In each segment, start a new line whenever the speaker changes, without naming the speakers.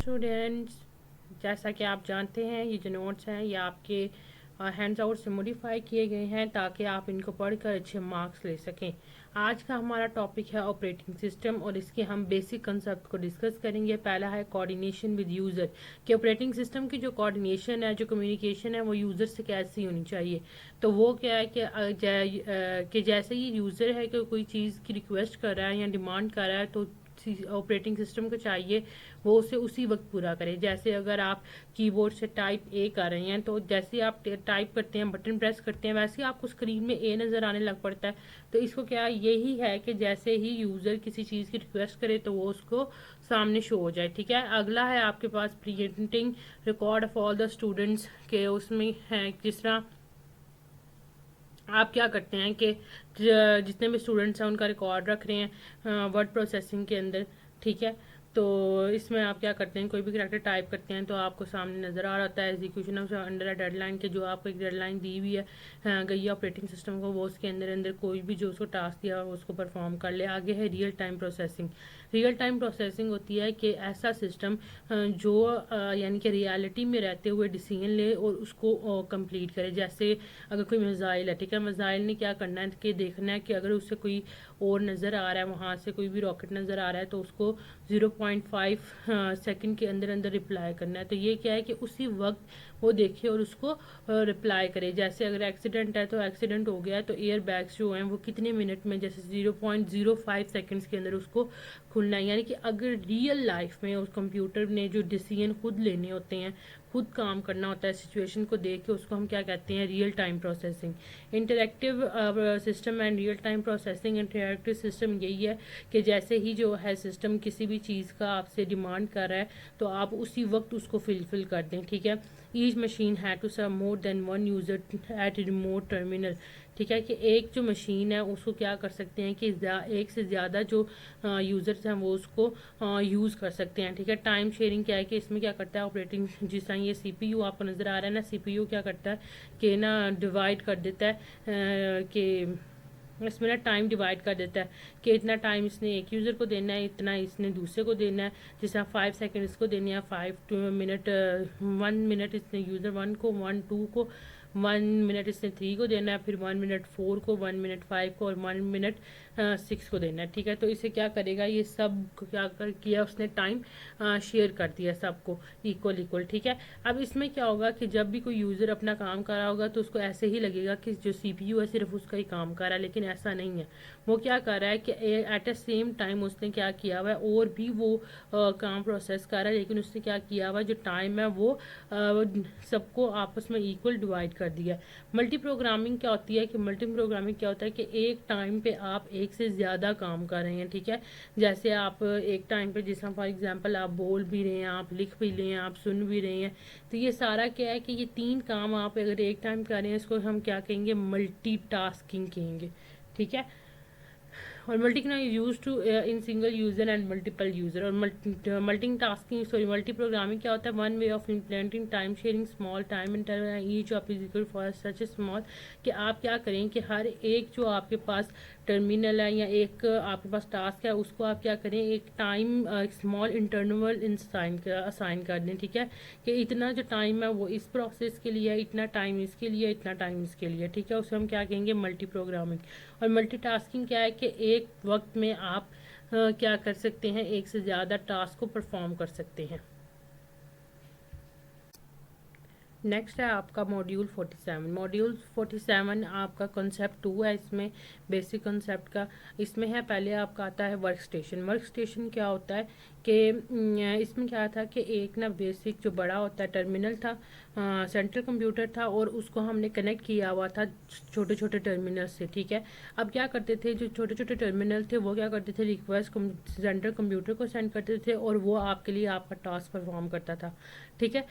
Students, जैसा कि आप जानते हैं ये जो नोट्स हैं ये आपके हैंड्स आउट से मॉडिफाई किए गए हैं ताकि आप इनको पढ़कर अच्छे मार्क्स ले सकें। आज का हमारा टॉपिक है ऑपरेटिंग सिस्टम और इसके हम बेसिक कंसेप्ट को डिस्कस करेंगे। पहला है कोऑर्डिनेशन विद यूज़र, कि ऑपरेटिंग सिस्टम की जो कोऑर्डिनेशन है, जो कम्युनिकेशन है, वो यूज़र से कैसी होनी चाहिए। तो वो क्या है कि जैसे ही यूज़र है कि कोई चीज़ की रिक्वेस्ट कर रहा है या डिमांड कर रहा है तो ऑपरेटिंग सिस्टम को चाहिए वो उसे उसी वक्त पूरा करे। जैसे अगर आप कीबोर्ड से टाइप ए कर रहे हैं तो जैसे आप टाइप करते हैं, बटन प्रेस करते हैं, वैसे ही आपको स्क्रीन में ए नज़र आने लग पड़ता है। तो इसको क्या यही है कि जैसे ही यूज़र किसी चीज़ की रिक्वेस्ट करे तो वो उसको सामने शो हो जाए। ठीक है, अगला है आपके पास printing record of all the students के। उसमें है जिस तरह आप क्या करते हैं कि जितने भी स्टूडेंट्स हैं उनका रिकॉर्ड रख रहे हैं वर्ड प्रोसेसिंग के अंदर। ठीक है, तो इसमें आप क्या करते हैं, कोई भी करैक्टर टाइप करते हैं तो आपको सामने नज़र आ रहा होता है execution of under a deadline के। जो आपको एक डेडलाइन दी हुई है गई ऑपरेटिंग सिस्टम को, वो उसके अंदर अंदर कोई भी जो उसको टास्क दिया हो उसको परफॉर्म कर ले। आगे है real time processing. Real time processing होती है कि ऐसा सिस्टम जो यानी कि रियलिटी में रहते हुए डिसीजन ले और उसको कंप्लीट करे। जैसे अगर कोई मिसाइल है, ठीक है, मिसाइल ने क्या करना है कि देखना है कि अगर उससे कोई और नज़र आ रहा है, वहाँ से कोई भी रॉकेट नज़र आ रहा है तो उसको 0.5 सेकंड के अंदर अंदर रिप्लाई करना है। तो ये क्या है कि उसी वक्त वो देखे और उसको रिप्लाई करे। जैसे अगर एक्सीडेंट है तो एक्सीडेंट हो गया है तो एयर बैग्स जो हैं वो कितने मिनट में, जैसे 0.05 सेकंड्स के अंदर उसको खुलना है। यानी कि अगर रियल लाइफ में उस कंप्यूटर ने जो डिसीजन खुद लेने होते हैं, खुद काम करना होता है, सिचुएशन को देख के, उसको हम क्या कहते हैं, real time processing. Interactive system and real time processing. Interactive system यही है कि जैसे ही जो है सिस्टम किसी भी चीज़ का आपसे डिमांड कर रहा है तो आप उसी वक्त उसको फिल कर दें। ठीक है, ईच मशीन है to serve more than one user at remote terminal. ठीक है, कि एक जो मशीन है उसको क्या कर सकते हैं कि एक से ज़्यादा जो यूज़र्स हैं वो उसको यूज़ कर सकते हैं। ठीक है, टाइम शेयरिंग क्या है कि इसमें क्या करता है ऑपरेटिंग, जिस तरह ये सीपीयू आपको नज़र आ रहा है ना, सीपीयू क्या करता है कि ना डिवाइड कर देता है कि इसमें ना टाइम डिवाइड कर देता है कि इतना टाइम इसने एक यूज़र को देना है, इतना इसने दूसरे को देना है। जैसे 5 सेकंड इसको देने हैं, 5 मिनट 1 मिनट इसने यूज़र 1 को, 1 2 को, 1 मिनट इसने 3 को देना है, फिर 1 मिनट 4 को, 1 मिनट 5 को और 1 मिनट 6 को देना है। ठीक है, तो इसे क्या करेगा, ये सब क्या किया उसने, टाइम शेयर कर दिया सबको इक्वल। ठीक है, अब इसमें क्या होगा कि जब भी कोई यूज़र अपना काम कर रहा होगा तो उसको ऐसे ही लगेगा कि जो सीपीयू है सिर्फ उसका ही काम कर रहा है, लेकिन ऐसा नहीं है। वो क्या कर रहा है कि एट अ सेम टाइम उसने क्या किया हुआ है, और भी वो काम प्रोसेस कर रहा है, लेकिन उसने क्या किया हुआ है, जो टाइम है वो सबको आपस में इक्वल डिवाइड कर दिया। मल्टी प्रोग्रामिंग क्या होती है कि मल्टी प्रोग्रामिंग क्या होता है कि एक टाइम पे आप एक से ज़्यादा काम कर रहे हैं। ठीक है, जैसे आप एक टाइम पे, जैसा फॉर एग्जांपल आप बोल भी रहे हैं, आप लिख भी रहे हैं, आप सुन भी रहे हैं, तो ये सारा क्या है कि ये 3 काम आप अगर एक टाइम कर रहे हैं इसको हम क्या कहेंगे, मल्टीटास्किंग कहेंगे। ठीक है, और multitasking use to in single user and multiple user. और मल्टी प्रोग्रामिंग क्या होता है, one way of implementing time sharing small time interval each of is equal for such small, कि आप क्या करें कि हर एक जो आपके पास टर्मिनल है या एक आपके पास टास्क है उसको आप क्या करें, एक टाइम स्मॉल इंटरवल असाइन कर दें। ठीक है, कि इतना जो टाइम है वो इस प्रोसेस के लिए है, इतना टाइम इसके लिए, इतना टाइम इसके लिए। ठीक है, उसे हम क्या कहेंगे, मल्टी प्रोग्रामिंग। और मल्टीटास्किंग क्या है कि एक वक्त में आप क्या कर सकते हैं, एक से ज़्यादा टास्क को परफॉर्म कर सकते हैं। नेक्स्ट है आपका मॉड्यूल 47। मॉड्यूल 47 आपका कॉन्सेप्ट 2 है, इसमें बेसिक कॉन्सेप्ट का। इसमें है पहले आपका आता है वर्क स्टेशन। वर्क स्टेशन क्या होता है कि इसमें क्या था कि एक ना बेसिक जो बड़ा होता है टर्मिनल था, सेंट्रल कंप्यूटर था, और उसको हमने कनेक्ट किया हुआ था छोटे छोटे टर्मिनल से। ठीक है, अब क्या करते थे, जो छोटे छोटे टर्मिनल थे वो क्या करते थे, रिक्वेस्ट सेंट्रल कंप्यूटर को सेंड करते थे और वो आपके लिए आपका टास्क परफॉर्म करता था। ठीक है,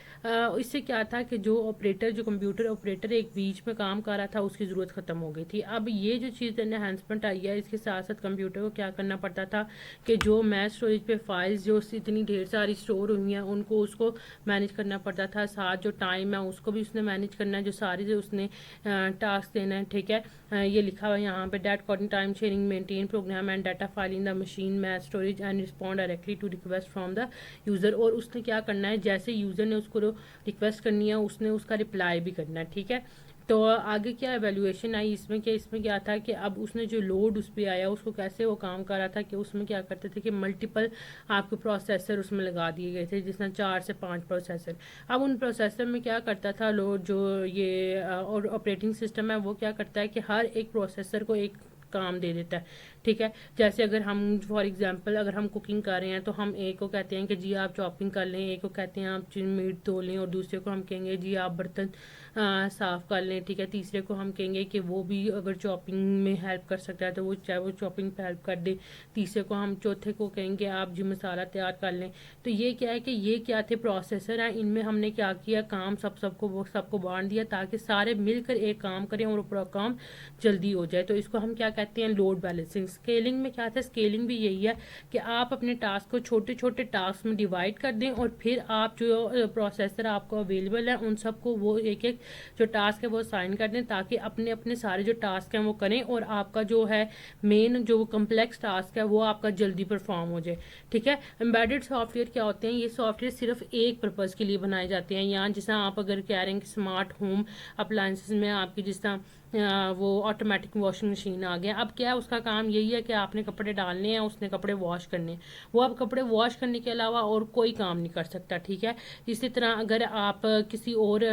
इससे क्या था कि जो ऑपरेटर, जो कंप्यूटर ऑपरेटर एक बीच में काम कर रहा था उसकी ज़रूरत ख़त्म हो गई थी। अब ये जो चीज़ एनहेंसमेंट आई है, इसके साथ साथ कंप्यूटर को क्या करना पड़ता था कि जो मैच स्टोरेज पे फाइल्स फाइल्स जो इतनी ढेर सारी स्टोर हुई हैं उनको उसको मैनेज करना पड़ता था, साथ जो टाइम है उसको भी उसने मैनेज करना है, जो सारी जो उसने टास्क देना है, ठीक है। ये लिखा हुआ है यहाँ पे, date according time sharing maintain program and data file in the machine match storage and respond directly to request from the user. और उसने क्या करना है, जैसे यूज़र ने उसको रिक्वेस्ट करनी है उसने उसका रिप्लाई भी करना है, ठीक है। तो आगे क्या एवेल्यूएशन आई इसमें क्या था कि अब उसने जो लोड उस पर आया उसको कैसे वो काम कर रहा था कि उसमें क्या करते थे कि मल्टीपल आपके प्रोसेसर उसमें लगा दिए गए थे, जिसमें 4 से 5 प्रोसेसर। अब उन प्रोसेसर में क्या करता था लोड, जो ये और ऑपरेटिंग सिस्टम है वो क्या करता है कि हर एक प्रोसेसर को एक काम दे देता है, ठीक है। जैसे अगर हम फॉर एग्जांपल अगर हम कुकिंग कर रहे हैं तो हम एक को कहते हैं कि जी आप चॉपिंग कर लें, एक को कहते हैं आप मीट धो लें, और दूसरे को हम कहेंगे जी आप बर्तन साफ़ कर लें, ठीक है। तीसरे को हम कहेंगे कि वो भी अगर चॉपिंग में हेल्प कर सकता है तो वो चाहे वो चॉपिंग पे हेल्प कर दे। तीसरे को हम चौथे को कहेंगे आप जी मसाला तैयार कर लें। तो ये क्या है कि ये क्या थे, प्रोसेसर हैं, इनमें हमने क्या किया, काम सबको बांट दिया ताकि सारे मिलकर एक काम करें और पूरा काम जल्दी हो जाए। तो इसको हम क्या कहते हैं, लोड बैलेंसिंग। स्केलिंग में क्या था, स्केलिंग भी यही है कि आप अपने टास्क को छोटे छोटे टास्क में डिवाइड कर दें और फिर आप जो प्रोसेसर आपको अवेलेबल है उन सबको वो एक एक जो टास्क है वो साइन कर दें ताकि अपने अपने सारे जो टास्क हैं वो करें और आपका जो है मेन जो कम्प्लेक्स टास्क है वो आपका जल्दी परफॉर्म हो जाए, ठीक है। एम्बेडेड सॉफ्टवेयर क्या होते हैं, ये सॉफ्टवेयर सिर्फ एक पर्पज़ के लिए बनाए जाते हैं। यहाँ जिस आप अगर कह रहे हैं कि स्मार्ट होम अप्लायंसेस में आपकी जिस तरह वो ऑटोमेटिक वॉशिंग मशीन आ गया, अब क्या है उसका काम यही है कि आपने कपड़े डालने हैं, उसने कपड़े वॉश करने हैं, वो अब कपड़े वॉश करने के अलावा और कोई काम नहीं कर सकता, ठीक है। इसी तरह अगर आप किसी और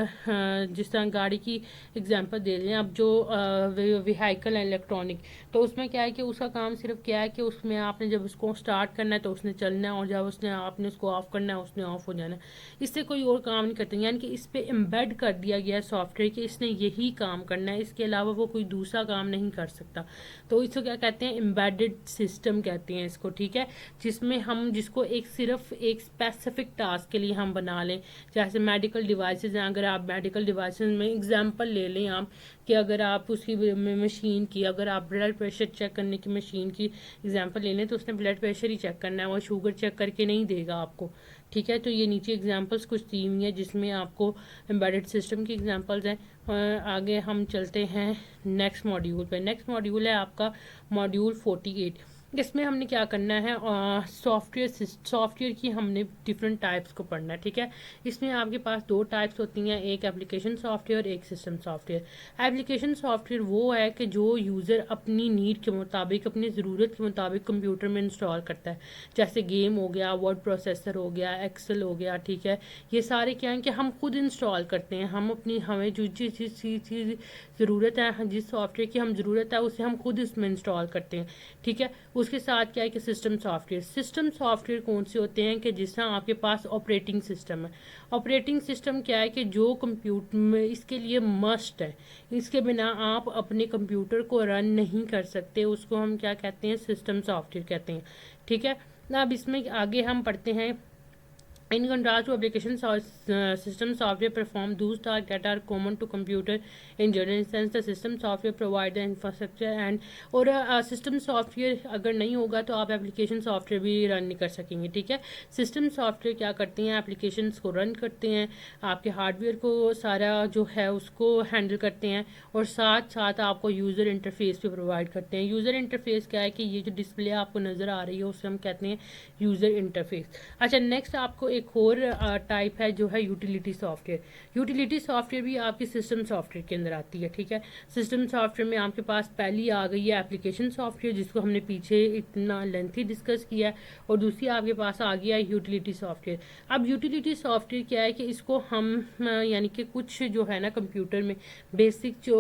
जिस तरह गाड़ी की एग्जांपल दे लें, अब जो व्हीकल है इलेक्ट्रॉनिक, तो उसमें क्या है कि उसका काम सिर्फ क्या है कि उसमें आपने जब उसको स्टार्ट करना है तो उसने चलना है और जब उसने आपने उसको ऑफ करना है उसने ऑफ हो जाना है, इससे कोई और काम नहीं करते। यानी कि इस पर एम्बेड कर दिया गया है सॉफ्टवेयर कि इसने यही काम करना है, इसके अलावा वो कोई दूसरा काम नहीं कर सकता। तो इसको क्या कहते हैं, एम्बेडेड सिस्टम कहते हैं इसको, ठीक है। जिसमें हम जिसको सिर्फ एक स्पेसिफिक टास्क के लिए हम बना लें। जैसे मेडिकल डिवाइसेज हैं, अगर आप मेडिकल डिवाइसेज में एग्जांपल ले लें आप कि अगर आप उसकी मशीन की, अगर आप ब्लड प्रेशर चेक करने की मशीन की एग्जांपल ले लें तो उसने ब्लड प्रेशर ही चेक करना है, वो शुगर चेक करके नहीं देगा आपको, ठीक है। तो ये नीचे एग्जांपल्स कुछ दी हुई हैं जिसमें आपको एम्बेडेड सिस्टम की एग्जांपल्स हैं। आगे हम चलते हैं नेक्स्ट मॉड्यूल पे। नेक्स्ट मॉड्यूल है आपका मॉड्यूल 48। इसमें हमने क्या करना है, सॉफ्टवेयर की हमने डिफरेंट टाइप्स को पढ़ना है, ठीक है। इसमें आपके पास दो टाइप्स होती हैं, एक एप्लीकेशन सॉफ्टवेयर, एक सिस्टम सॉफ्टवेयर। एप्लीकेशन सॉफ्टवेयर वो है कि जो यूज़र अपनी नीड के मुताबिक, अपनी ज़रूरत के मुताबिक कंप्यूटर में इंस्टॉल करता है। जैसे गेम हो गया, वर्ड प्रोसेसर हो गया, एक्सेल हो गया, ठीक है। ये सारे क्या हैं कि हम खुद इंस्टॉल करते हैं, हमें जो जिस चीज़ ज़रूरत है, जिस सॉफ्टवेयर की हम ज़रूरत है उसे हम खुद इसमें इंस्टॉल करते हैं, ठीक है। उसके साथ क्या है कि सिस्टम सॉफ्टवेयर कौन से होते हैं कि जिस तरह आपके पास ऑपरेटिंग सिस्टम है। ऑपरेटिंग सिस्टम क्या है कि जो कंप्यूटर में इसके लिए मस्ट है, इसके बिना आप अपने कंप्यूटर को रन नहीं कर सकते, उसको हम क्या कहते हैं, सिस्टम सॉफ्टवेयर कहते हैं, ठीक है। अब इसमें आगे हम पढ़ते हैं, in contrast to application system software perform those tasks that are common to computer in general sense. The system software provide the infrastructure and और सिस्टम सॉफ्टवेयर अगर नहीं होगा तो आप एप्लीकेशन सॉफ्टवेयर भी रन नहीं कर सकेंगे, ठीक है। सिस्टम सॉफ्टवेयर क्या करते हैं, एप्लीकेशंस को रन करते हैं, आपके हार्डवेयर को सारा जो है उसको हैंडल करते हैं और साथ साथ आपको यूज़र इंटरफेस भी प्रोवाइड करते हैं। यूज़र इंटरफेस क्या है कि ये जो डिस्प्ले आपको नज़र आ रही है उसे हम कहते हैं यूज़र इंटरफेस। अच्छा, नेक्स्ट आपको एक और टाइप है जो है यूटिलिटी सॉफ्टवेयर। यूटिलिटी सॉफ्टवेयर भी आपकी सिस्टम सॉफ्टवेयर के अंदर आती है, ठीक है। सिस्टम सॉफ्टवेयर में आपके पास पहली आ गई है एप्लीकेशन सॉफ्टवेयर जिसको हमने पीछे इतना लेंथी डिस्कस किया है, और दूसरी आपके पास आ गया है यूटिलिटी सॉफ्टवेयर। अब यूटिलिटी सॉफ्टवेयर क्या है कि इसको हम यानी कि कुछ जो है ना कंप्यूटर में बेसिक जो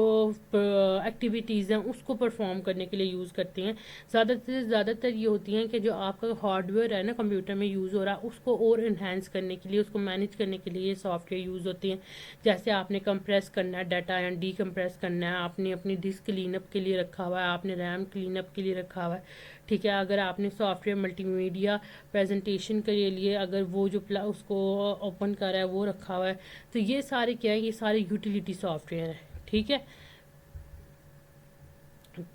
एक्टिविटीज़ हैं उसको परफॉर्म करने के लिए यूज़ करते हैं। ज़्यादातर ये होती हैं कि जो आपका हार्डवेयर है ना कंप्यूटर में यूज़ हो रहा है उसको और इन्हेंस करने के लिए, उसको मैनेज करने के लिए ये सॉफ्टवेयर यूज़ होती हैं। जैसे आपने कंप्रेस करना है डाटा या डीकम्प्रेस करना है, आपने अपनी डिस्क क्लीनअप के लिए रखा हुआ है, आपने रैम क्लीनअप के लिए रखा हुआ है, ठीक है। अगर आपने सॉफ्टवेयर मल्टीमीडिया प्रेजेंटेशन के लिए अगर वो जो उसको ओपन कर रहा है वो रखा हुआ है, तो ये सारे क्या है, ये सारे यूटिलिटी सॉफ्टवेयर हैं, ठीक है।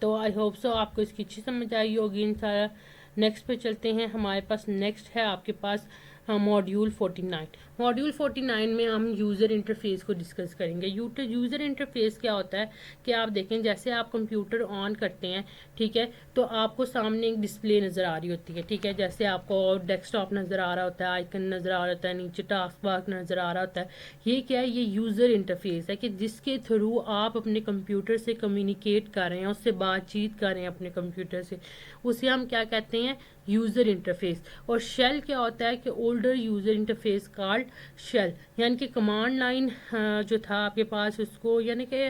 तो आई होप सो आपको इसकी अच्छी समझ आई होगी इन सारा नेक्स्ट पे चलते हैं। हमारे पास नेक्स्ट है आपके पास मॉड्यूल 49। मॉड्यूल 49 में हम यूज़र इंटरफेस को डिस्कस करेंगे। यूज़र इंटरफेस क्या होता है कि आप देखें, जैसे आप कंप्यूटर ऑन करते हैं, ठीक है, तो आपको सामने एक डिस्प्ले नज़र आ रही होती है, ठीक है, जैसे आपको डेस्कटॉप नज़र आ रहा होता है, आइकन नज़र आ रहा होता है, नीचे टास्क बार नज़र आ रहा होता है। ये क्या है? ये यूज़र इंटरफेस है कि जिसके थ्रू आप अपने कंप्यूटर से कम्युनिकेट कर रहे हैं, उससे बातचीत कर रहे हैं अपने कंप्यूटर से, उसे हम क्या कहते हैं? User interface. और शेल क्या होता है कि older user interface called shell, यानी कि कमांड लाइन जो था आपके पास, उसको यानी कि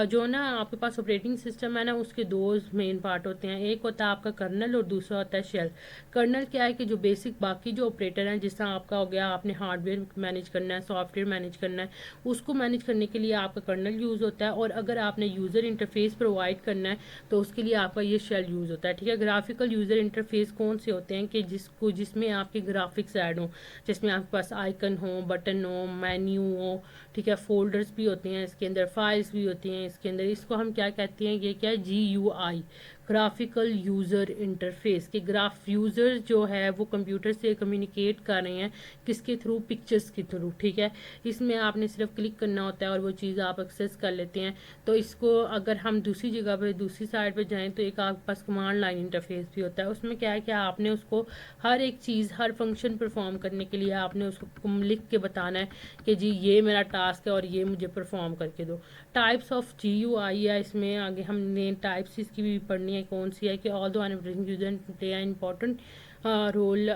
जो ना आपके पास ऑपरेटिंग सिस्टम है ना, उसके दो मेन पार्ट होते हैं। एक होता है आपका कर्नल और दूसरा होता है शेल। कर्नल क्या है कि जो बेसिक बाकी जो ऑपरेटर हैं, जिस तरह आपका हो गया, आपने हार्डवेयर मैनेज करना है, सॉफ्टवेयर मैनेज करना है, उसको मैनेज करने के लिए आपका कर्नल यूज़ होता है। और अगर आपने यूज़र इंटरफेस प्रोवाइड करना है तो उसके लिए आपका ये शेल यूज़ होता है, ठीक है। ग्राफिकल यूज़र इंटरफेस कौन से होते हैं कि जिसमें आपके ग्राफिक्स ऐड हो, जिसमें आपके पास आइकन हो, बटन हो, मेन्यू हो, ठीक है, फोल्डर्स भी होते हैं इसके अंदर, फाइल्स भी होती हैं इसके अंदर। इसको हम क्या कहते हैं? ये क्या है? GUI, graphical user interface. के ग्राफ यूज़र जो है वो कंप्यूटर से कम्युनिकेट कर रहे हैं, किसके थ्रू? पिक्चर्स के थ्रू, ठीक है। इसमें आपने सिर्फ क्लिक करना होता है और वो चीज़ आप एक्सेस कर लेते हैं। तो इसको अगर हम दूसरी जगह पे, दूसरी साइड पे जाएं, तो एक आपके पास कमांड लाइन इंटरफेस भी होता है। उसमें क्या है कि आपने उसको हर एक चीज़, हर फंक्शन परफॉर्म करने के लिए आपने उसको लिख के बताना है कि जी ये मेरा टास्क है और ये मुझे परफॉर्म करके दो। टाइप्स ऑफ GUI है, इसमें आगे हमने टाइप्स इसकी भी पढ़नी है, कौन सी है कि all two user play an important role.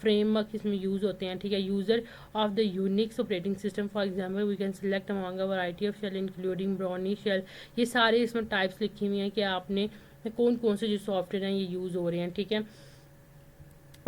Framework इसमें यूज़ होते हैं, ठीक है। User of the Unix operating system, for example we can select among a variety of shell including brownie shell. ये सारे इसमें टाइप्स लिखी हुई हैं कि आपने कौन कौन से जो सॉफ्टवेयर हैं ये यूज़ हो रहे हैं, ठीक है।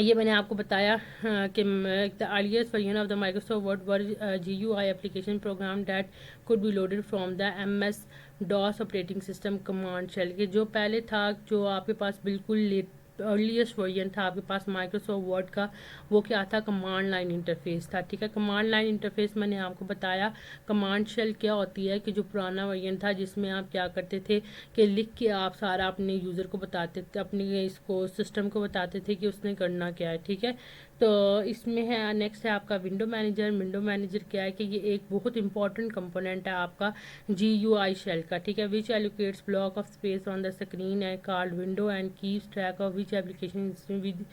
ये मैंने आपको बताया कि the earliest version of the Microsoft Word were GUI application program that could be loaded from the MS DOS operating system command shell. के जो पहले था, जो आपके पास बिल्कुल अर्लीस्ट वर्जन था आपके पास माइक्रोसॉफ्ट वर्ड का, वो क्या था? कमांड लाइन इंटरफेस था, ठीक है। कमांड लाइन इंटरफेस मैंने आपको बताया। कमांड शेल क्या होती है कि जो पुराना वर्जन था, जिसमें आप क्या करते थे कि लिख के आप सारा अपने यूज़र को बताते थे, अपने इसको सिस्टम को बताते थे कि उसने करना क्या है, ठीक है। तो इसमें है, नेक्स्ट है आपका विंडो मैनेजर। विंडो मैनेजर क्या है कि ये एक बहुत इंपॉर्टेंट कंपोनेंट है आपका GUI शेल का, ठीक है। Which allocates block of space on the screen है called window and keeps track of which application with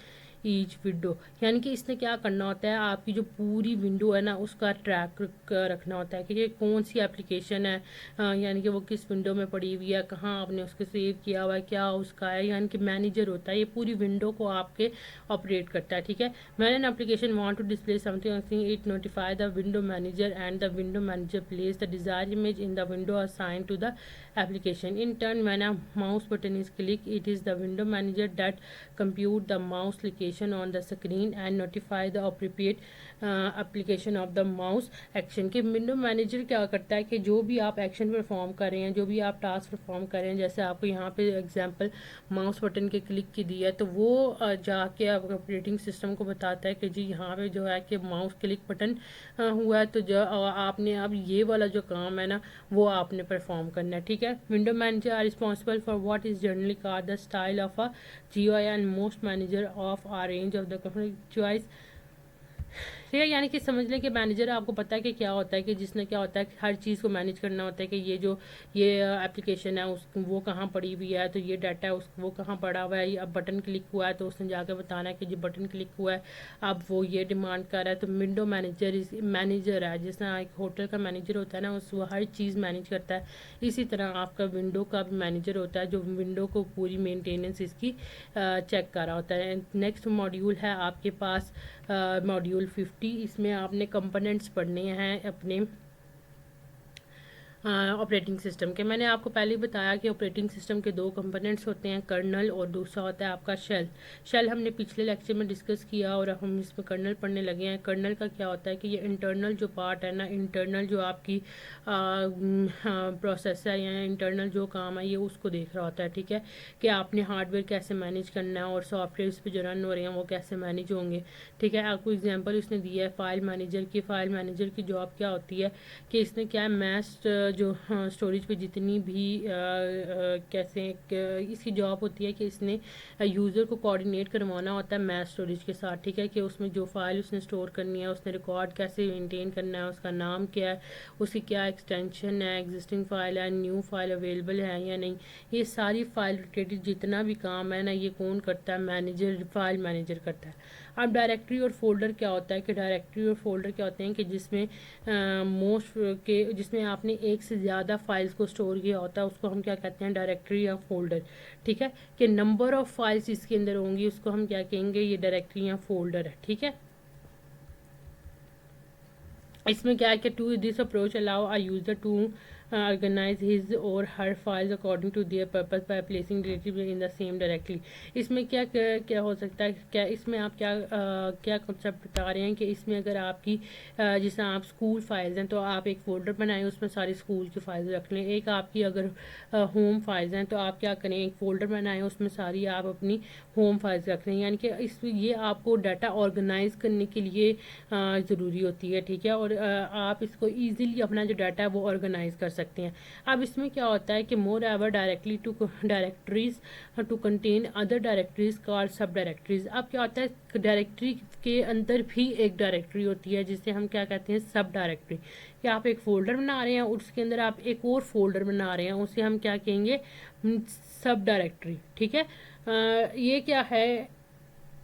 each window. यानी कि इसने क्या करना होता है, आपकी जो पूरी विंडो है ना, उसका ट्रैक रखना होता है कि ये कौन सी एप्लीकेशन है, यानी कि वो किस विंडो में पड़ी हुई है, कहाँ आपने उसको सेव किया हुआ है, क्या उसका है, यानी कि मैनेजर होता है, ये पूरी विंडो को आपके ऑपरेट करता है, ठीक है। When an application want to display something it notify the window manager and the window manager place the desired image in the window assigned to the application. In turn, when a mouse button is clicked, it is the window manager that compute the mouse location on the screen and notify the appropriate application of the mouse action। कि window manager क्या करता है कि जो भी आप action perform कर रहे हैं, जो भी आप टास्क परफॉर्म कर रहे हैं, जैसे आपको यहाँ पे एग्जांपल माउस बटन के क्लिक की दी है, तो वो जाके आप ऑपरेटिंग सिस्टम को बताता है कि जी यहाँ पे जो है कि माउस क्लिक बटन हुआ है, तो जो आपने अब ये वाला जो काम है ना, वो आपने परफॉर्म करना है, ठीक है। Window manager are responsible for what is generally called the style of a GUI and most manager of a range of the choice, ठीक है। यानी कि समझ लें कि मैनेजर आपको पता है कि क्या होता है, कि जिसने क्या होता है कि हर चीज़ को मैनेज करना होता है कि ये एप्लीकेशन है उस वो कहाँ पड़ी हुई है, तो ये डाटा है वो कहाँ पड़ा हुआ है, अब बटन क्लिक हुआ है तो उसने जाकर बताना है कि जो बटन क्लिक हुआ है अब वो ये डिमांड कर रहा है। तो विंडो मैनेजर है, जिस तरह एक होटल का मैनेजर होता है ना, वो हर चीज़ मैनेज करता है, इसी तरह आपका विंडो का भी मैनेजर होता है जो विंडो को पूरी मेंटेनेंस इसकी चेक कर रहा होता है। नेक्स्ट मॉड्यूल है आपके पास मॉड्यूल 50। इसमें आपने कंपोनेंट्स पढ़ने हैं अपने ऑपरेटिंग सिस्टम के। मैंने आपको पहले ही बताया कि ऑपरेटिंग सिस्टम के दो कंपोनेंट्स होते हैं, कर्नल और दूसरा होता है आपका शेल। शेल हमने पिछले लेक्चर में डिस्कस किया और हम इसमें कर्नल पढ़ने लगे हैं। कर्नल का क्या होता है कि ये इंटरनल जो पार्ट है ना, इंटरनल जो आपकी प्रोसेस है या इंटरनल जो काम है, ये उसको देख रहा होता है, ठीक है, कि आपने हार्डवेयर कैसे मैनेज करना है और सॉफ्टवेयर इस पर जो रन हो रहे हैं वो कैसे मैनेज होंगे, ठीक है। आपको एग्जाम्पल इसने दिया है फाइल मैनेजर की। फाइल मैनेजर की जॉब क्या होती है कि इसने क्या है, मैस्ट जो स्टोरेज पे जितनी भी कैसे इसकी जॉब होती है कि इसने यूज़र को कोऑर्डिनेट करवाना होता है मैश स्टोरेज के साथ, ठीक है, कि उसमें जो फाइल उसने स्टोर करनी है, उसने रिकॉर्ड कैसे मेंटेन करना है, उसका नाम क्या है, उसकी क्या एक्सटेंशन है, एग्जिस्टिंग फाइल है, न्यू फाइल अवेलेबल है या नहीं, ये सारी फाइल रिलेटेड जितना भी काम है ना, ये कौन करता है? मैनेजर, फाइल मैनेजर करता है। अब डायरेक्टरी और फोल्डर क्या होता है कि डायरेक्टरी और फोल्डर क्या होते हैं कि जिसमें जिसमें आपने एक से ज़्यादा फाइल्स को स्टोर किया होता है, उसको हम क्या कहते हैं? डायरेक्टरी या फोल्डर, ठीक है, कि नंबर ऑफ फाइल्स इसके अंदर होंगी, उसको हम क्या कहेंगे? ये डायरेक्टरी या फोल्डर है, ठीक है। इसमें क्या है कि to this approach allow a user to organize his और her files according to their purpose by placing relative in the same directly. इसमें क्या क्या क्या हो सकता है? क्या इसमें आप क्या कंसेप्ट बता रहे हैं कि इसमें अगर आपकी जैसे आप स्कूल फाइल्स हैं तो आप एक फोल्डर बनाएं, उसमें सारी स्कूल की फाइल्स रख लें। एक आपकी अगर होम फाइल्स हैं तो आप क्या करें? एक फोल्डर बनाएं, उसमें सारी आप अपनी होम फाइल्स रख लें। यानी कि ये आपको डाटा ऑर्गेनाइज करने के लिए ज़रूरी होती है, ठीक है, और आप इसको ईजिली अपना जो डाटा है वो ऑर्गेनाइज कर सकते हैं। अब इसमें क्या होता है कि moreover directly to directories to contain other directories called sub directories. अब क्या होता है डायरेक्टरी के अंदर भी एक डायरेक्टरी होती है जिसे हम क्या कहते हैं? सब डायरेक्टरी। कि आप एक फोल्डर बना रहे हैं और उसके अंदर आप एक और फोल्डर बना रहे हैं, उसे हम क्या कहेंगे? सब डायरेक्टरी, ठीक है। ये क्या है?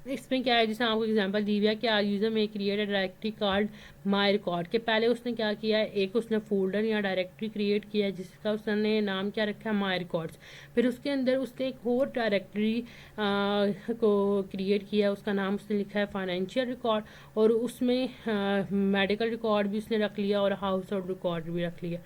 इसमें क्या है, जैसे आपको एग्जांपल दी हुई है कि यूज़र में create a directory called my record के पहले उसने क्या किया है? एक उसने फोल्डर या डायरेक्टरी क्रिएट किया है जिसका उसने नाम क्या रखा है? माई रिकॉर्ड्स। फिर उसके अंदर उसने एक और डायरेक्टरी को क्रिएट किया, उसका नाम उसने लिखा है फाइनेंशियल रिकॉर्ड, और उसमें मेडिकल रिकॉर्ड भी उसने रख लिया और हाउस होल्ड रिकॉर्ड भी रख लिया,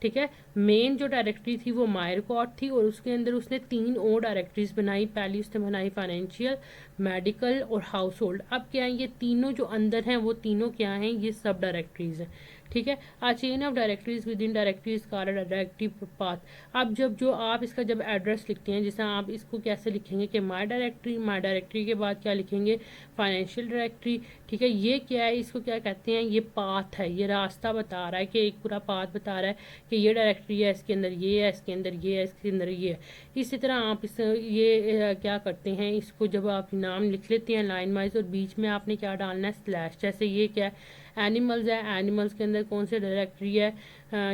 ठीक है। मेन जो डायरेक्टरी थी वो माई रिकॉर्ड थी और उसके अंदर उसने 3 और डायरेक्टरीज बनाई। पहली उसने बनाई फाइनेंशियल, मेडिकल और हाउस होल्ड। अब क्या है? ये तीनों जो अंदर हैं वो तीनों क्या हैं? ये सब डायरेक्टरीज हैं, ठीक है। A chain of directories within directories called directory path. अब जब आप इसका जब एड्रेस लिखते हैं, जैसे आप इसको कैसे लिखेंगे कि माई डायरेक्टरी के बाद क्या लिखेंगे? फाइनेंशियल डायरेक्टरी, ठीक है। ये क्या है? इसको क्या कहते हैं? ये पाथ है, ये रास्ता बता रहा है कि एक पूरा पाथ बता रहा है कि ये डायरेक्टरी है, इसके अंदर ये है, इसके अंदर ये है, इसके अंदर ये है। इसी तरह आप क्या करते हैं? इसको जब आप नाम लिख लेते हैं लाइन वाइज और बीच में आपने क्या डालना है? स्लैश। जैसे ये क्या है? एनिमल्स है, एनिमल्स के अंदर कौन सी डायरेक्टरी है?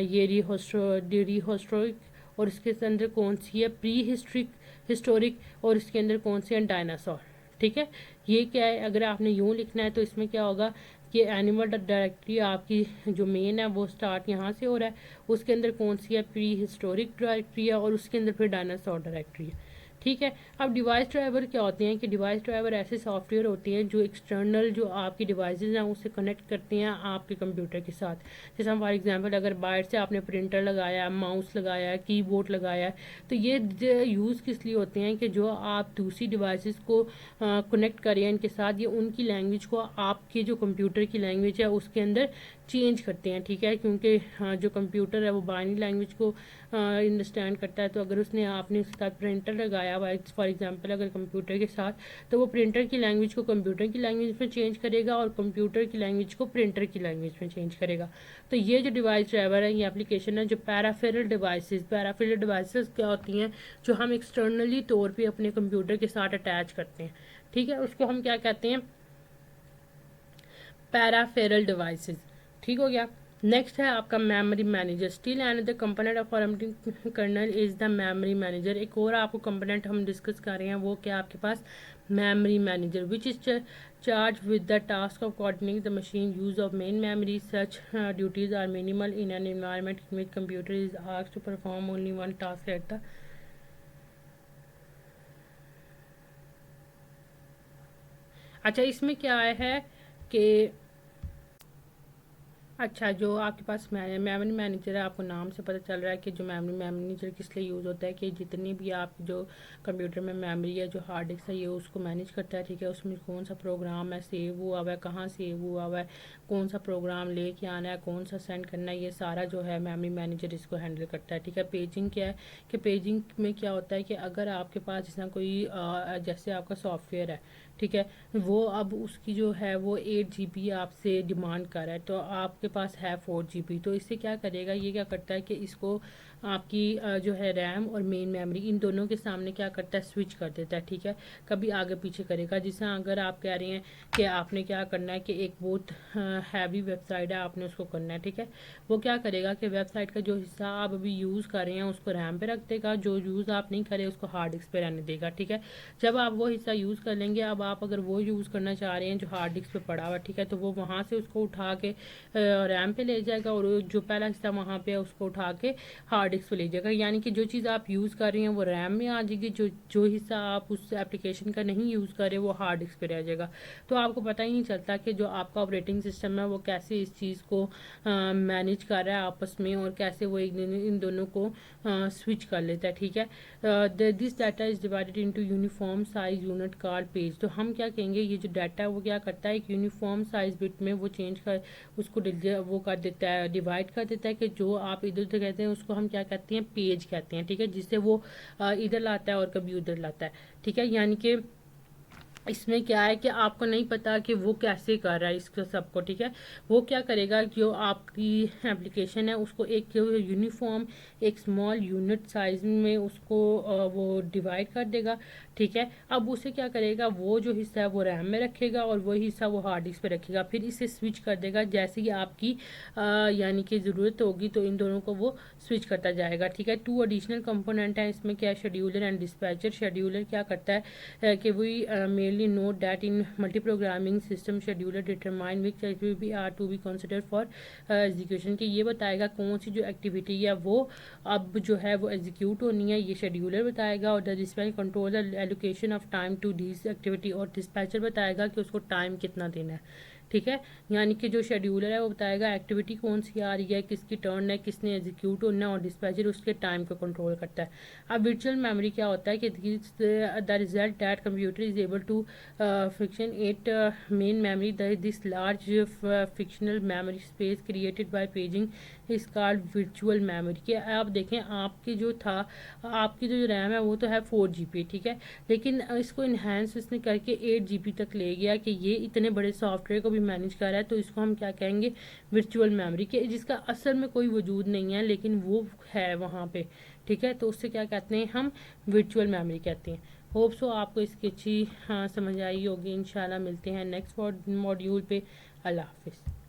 ये रिहोस्ट्रोइक, और इसके अंदर कौन सी है? प्री हिस्टोरिक, और इसके अंदर कौन सी है? डायनासोर, ठीक है। ये क्या है? अगर आपने यूँ लिखना है तो इसमें क्या होगा कि एनिमल डायरेक्टरी आपकी जो मेन है वो स्टार्ट यहाँ से हो रहा है, उसके अंदर कौन सी है? प्री हिस्टोरिक डायरेक्टरी है, और उसके अंदर फिर डायनासोर डायरेक्टरी है, ठीक है। अब डिवाइस ड्राइवर क्या होते हैं कि डिवाइस ड्राइवर ऐसे सॉफ्टवेयर होते हैं जो एक्सटर्नल जो आपकी डिवाइसेज हैं उससे कनेक्ट करते हैं आपके कंप्यूटर के साथ। जैसे हम फॉर एग्जांपल अगर बाहर से आपने प्रिंटर लगाया, माउस लगाया, कीबोर्ड लगाया, तो ये यूज़ किस लिए होते हैं कि जो आप दूसरी डिवाइसेस को कनेक्ट करें इनके साथ, ये उनकी लैंग्वेज को आपके जो कंप्यूटर की लैंग्वेज है उसके अंदर चेंज करते हैं, ठीक है, क्योंकि जो कंप्यूटर है वो बाइनरी लैंग्वेज को अंडरस्टैंड करता है। तो अगर आपने उसके साथ प्रिंटर लगाया हुआ है फॉर एग्जांपल अगर कंप्यूटर के साथ, तो वो प्रिंटर की लैंग्वेज को कंप्यूटर की लैंग्वेज में चेंज करेगा और कंप्यूटर की लैंग्वेज को प्रिंटर की लैंग्वेज में चेंज करेगा। तो ये जो डिवाइस ड्राइवर है, ये एप्लीकेशन है जो पैराफेरल डिवाइसेस क्या होती हैं? जो हम एक्सटर्नली तौर पर अपने कंप्यूटर के साथ अटैच करते हैं, ठीक है, उसको हम क्या कहते हैं? पैराफेरल डिवाइसेस, ठीक हो गया। नेक्स्ट है आपका memory manager. Still another component of formatting kernel is the memory manager. एक और आपको कंपोनेंट हम डिस्कस कर रहे हैं, वो क्या आपके पास? Memory manager, which is charge with the task of coordinating the machine use of main memory. Such duties are minimal in an environment in which computer is asked to perform only one task at the. अच्छा, इसमें क्या है कि अच्छा, जो आपके पास memory manager है, आपको नाम से पता चल रहा है कि जो मेमोरी मैनेजर किस लिए यूज़ होता है कि जितनी भी आप जो कंप्यूटर में मेमोरी है, जो हार्ड डिस्क है, ये उसको मैनेज करता है, ठीक है। उसमें कौन सा प्रोग्राम है सेव हुआ हुआ है, कहाँ सेव हुआ हुआ है, कौन सा प्रोग्राम लेके आना है, कौन सा सेंड करना है, ये सारा जो है मेमोरी मैनेजर इसको हैंडल करता है, ठीक है। पेजिंग क्या है कि पेजिंग में क्या होता है कि अगर आपके पास जैसा कोई जैसे आपका सॉफ्टवेयर है, ठीक है, वो अब उसकी जो है वो 8 GB आपसे डिमांड कर रहा है, तो आपके पास है 4 GB। तो इससे क्या करेगा, ये क्या करता है कि इसको आपकी जो है रैम और मेन मेमोरी इन दोनों के सामने क्या करता है, स्विच कर देता है। ठीक है, कभी आगे पीछे करेगा। जिससे अगर आप कह रहे हैं कि आपने क्या करना है कि एक बहुत हैवी वेबसाइट है, आपने उसको करना है, ठीक है, वो क्या करेगा कि वेबसाइट का जो हिस्सा आप अभी यूज़ कर रहे हैं उसको रैम पे रख देगा, जो यूज़ आप नहीं करे उसको हार्ड डिस्क पे रहने देगा। ठीक है, जब आप वो हिस्सा यूज़ कर लेंगे, अब आप अगर वो यूज़ करना चाह रहे हैं जो हार्ड डिस्क पे पड़ा हुआ, ठीक है, तो वो वहाँ से उसको उठा के रैम पे ले जाएगा, और जो पहला हिस्सा वहाँ पे है उसको उठा के हार्ड डिस्क पे ले जाएगा। यानी कि जो चीज़ आप यूज़ कर रहे हैं वो रैम में आ जाएगी, जो जो हिस्सा आप उस एप्लीकेशन का नहीं यूज़ कर रहे वो हार्ड डिस्क पे रह जाएगा। तो आपको पता ही नहीं चलता कि जो आपका ऑपरेटिंग सिस्टम है वो कैसे इस चीज़ को मैनेज कर रहा है आपस में, और कैसे वो इन दोनों को स्विच कर लेता है। ठीक है, this data is divided into uniform size unit card page. तो हम क्या कहेंगे, ये जो डाटा है वो क्या करता है, एक यूनिफॉर्म साइज बिट में वो चेंज कर उसको वो कर देता है, डिवाइड कर देता है, कि जो आप इधर उधर कहते हैं उसको हम क्या कहते हैं, पेज कहते हैं। ठीक है, जिससे वो इधर लाता है और कभी उधर लाता है। ठीक है, यानी कि इसमें क्या है कि आपको नहीं पता कि वो कैसे कर रहा है इसको सबको। ठीक है, वो क्या करेगा, जो आपकी एप्लीकेशन है उसको एक यूनिफॉर्म एक स्मॉल यूनिट साइज में उसको वो डिवाइड कर देगा। ठीक है, अब उसे क्या करेगा, वो जो हिस्सा है वो रैम में रखेगा और वही हिस्सा वो हार्ड डिस्क पे रखेगा, फिर इसे स्विच कर देगा जैसे ही आपकी यानी कि ज़रूरत होगी, तो इन दोनों को वो स्विच करता जाएगा। ठीक है, 2 एडिशनल कंपोनेंट हैं इसमें, क्या, शेड्यूलर एंड डिस्पैचर। शेड्यूलर क्या करता है कि we mainly note that in multi programming system scheduler determine which activity are to be consider for execution, कि ये बताएगा कौन सी जो एक्टिविटी है वो अब जो है वो एग्जीक्यूट होनी है, ये शेड्यूलर बताएगा। और the dispatch control the allocation of time to this activity, और डिस्पैचर बताएगा कि उसको टाइम कितना देना है। ठीक है, यानी कि जो शेड्यूलर है वो बताएगा एक्टिविटी कौन सी आ रही है, किसकी टर्न है, किसने एग्जीक्यूट होना है, और डिस्पैचर उसके टाइम को कंट्रोल करता है। अब वर्चुअल मेमोरी क्या होता है कि the result that computer is able to fiction at main memory, this large fictional memory space created by paging is called virtual memory. कि आप देखें, आपकी जो था, आपकी जो रैम है वो तो है 4 GB, ठीक है, लेकिन इसको इन्हेंस इसने करके 8 GB तक ले गया, कि ये इतने बड़े सॉफ्टवेयर को भी मैनेज कर रहा है। तो इसको हम क्या कहेंगे, वर्चुअल मेमोरी, के जिसका असल में कोई वजूद नहीं है लेकिन वो है वहाँ पे। ठीक है, तो उससे क्या कहते हैं, हम वर्चुअल मेमोरी कहते हैं। होप सो आपको इसकी अच्छी समझ आई होगी। इंशाल्लाह मिलते हैं नेक्स्ट मॉड्यूल पे। अल्लाह हाफिज़।